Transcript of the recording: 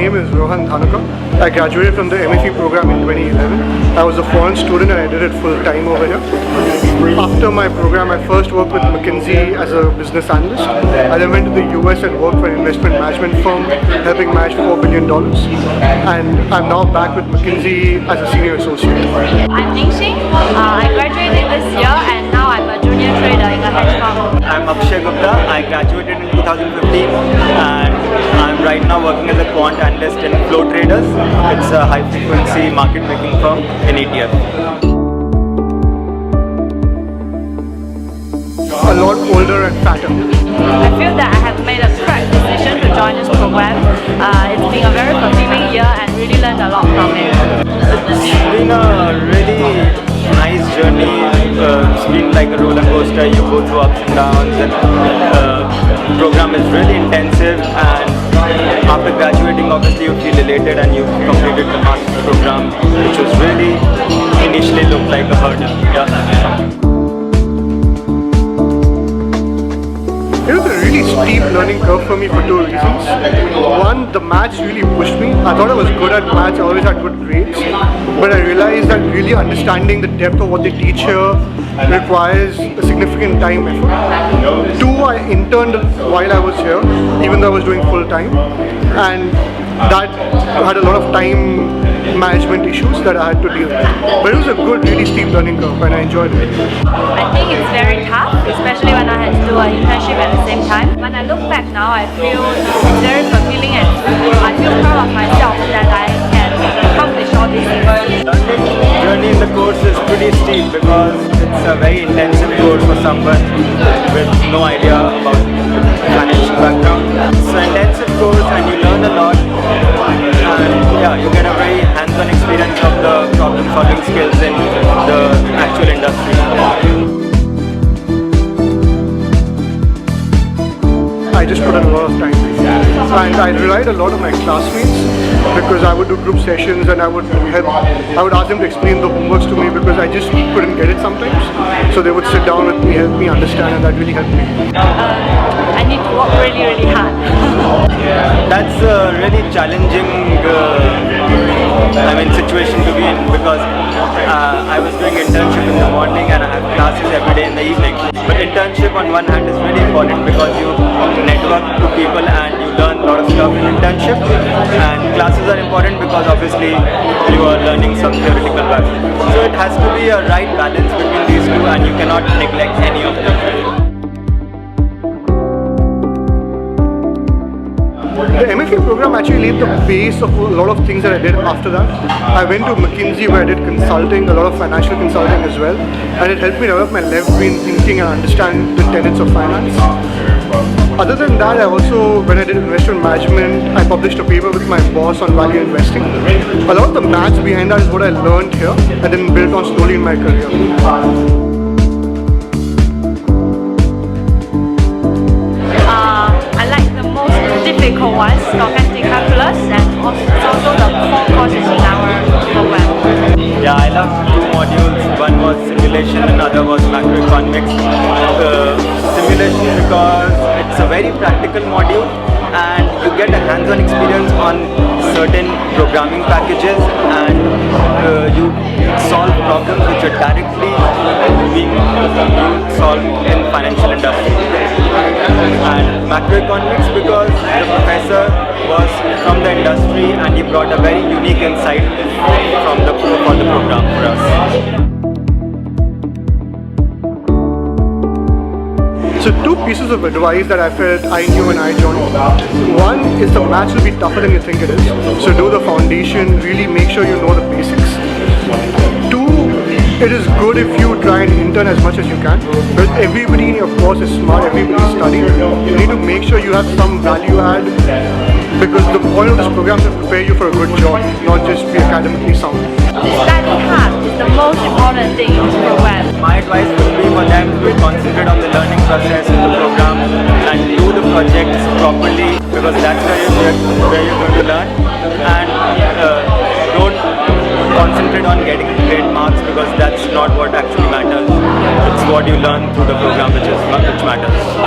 name is Rohan Dhanuka. I graduated from the MFE program in 2011. I was a foreign student and I did it full time over here. After my program, I first worked with McKinsey as a business analyst. I then went to the US and worked for an investment management firm, helping manage $4 billion. And I'm now back with McKinsey as a senior associate. I'm Ningxing. I graduated this year and now I'm a junior trader in a hedge fund. I'm Akshay Gupta. I graduated in 2015 and I'm right now working as a quant analyst in Flow Traders. It's a high frequency market making firm in ETF. A lot older and fatter. I feel that I have made a correct decision to join this program. It's been a very fulfilling year and really learned a lot from it. It's been a really nice journey. It's been like a roller coaster. You go through ups and downs, and the program is really intensive. And after graduating, obviously you feel elated and you've completed the master's program, which was really initially looked like a hurdle. Yeah. It was a really steep learning curve for me for two reasons. One, the maths really pushed me. I thought I was good at maths, I always had good grades. But I realized that really understanding the depth of what they teach here requires a significant time effort. Two, I interned while I was here, even though I was doing full time. And that had a lot of time management issues that I had to deal with. But it was a good, really steep learning curve and I enjoyed it. I think it's very tough, especially when I had to do an internship at the same time. When I look back now, I feel it's very fulfilling and I feel proud of myself that I can accomplish all these things. The journey in the course is pretty steep because it's a very intensive course for someone with no idea about financial background. It's an intensive course and you learn a lot. And yeah, you get a very hands-on experience of the problem-solving skills in the actual industry. I just put in a lot of time. And I relied a lot on my classmates because I would do group sessions and I would ask them to explain the homeworks to me because I just couldn't get it sometimes. So they would sit down with me, help me understand, and that really helped me. I need to work really, really hard. That's a really challenging situation to be in because I was doing internship in the morning and I have classes every day in the evening. But internship on one hand is really important because you network to people and you learn a lot of stuff in internship, and classes are important because obviously you are learning some theoretical value. So it has to be a right balance between these two and you cannot neglect any of them. The MFA program actually laid the base of a lot of things that I did after that. I went to McKinsey where I did consulting, a lot of financial consulting as well, and it helped me develop my left-brain thinking and understand the tenets of finance. Other than that, I also, when I did investment management, I published a paper with my boss on value investing. A lot of the maths behind that is what I learned here and then built on slowly in my career. Difficult ones, stochastic calculus, and also the core courses in our program. Yeah, I love two modules. One was simulation and other was macroeconomics. Simulation because it's a very practical module and you get a hands-on experience on certain programming packages and you solve problems which are directly being solved in financial industry. And macroeconomics because the professor was from the industry and he brought a very unique insight for the program for us. So two pieces of advice that I felt I knew when I joined. One is the maths will be tougher than you think it is. So do the foundation, really make sure you know the basics. Two, it is good if you try and intern as much as you can. Because everybody in your course is smart, everybody is studying. You need to make sure you have some value add. Because the point of this program is to prepare you for a good job, not just be academically sound. Study hard is the most important thing in this program. My advice would be for them to concentrate on the learning process in the program and do the projects properly because that's where you're going to learn, and don't concentrate on getting great marks because that's not what actually matters. It's what you learn through the program which matters.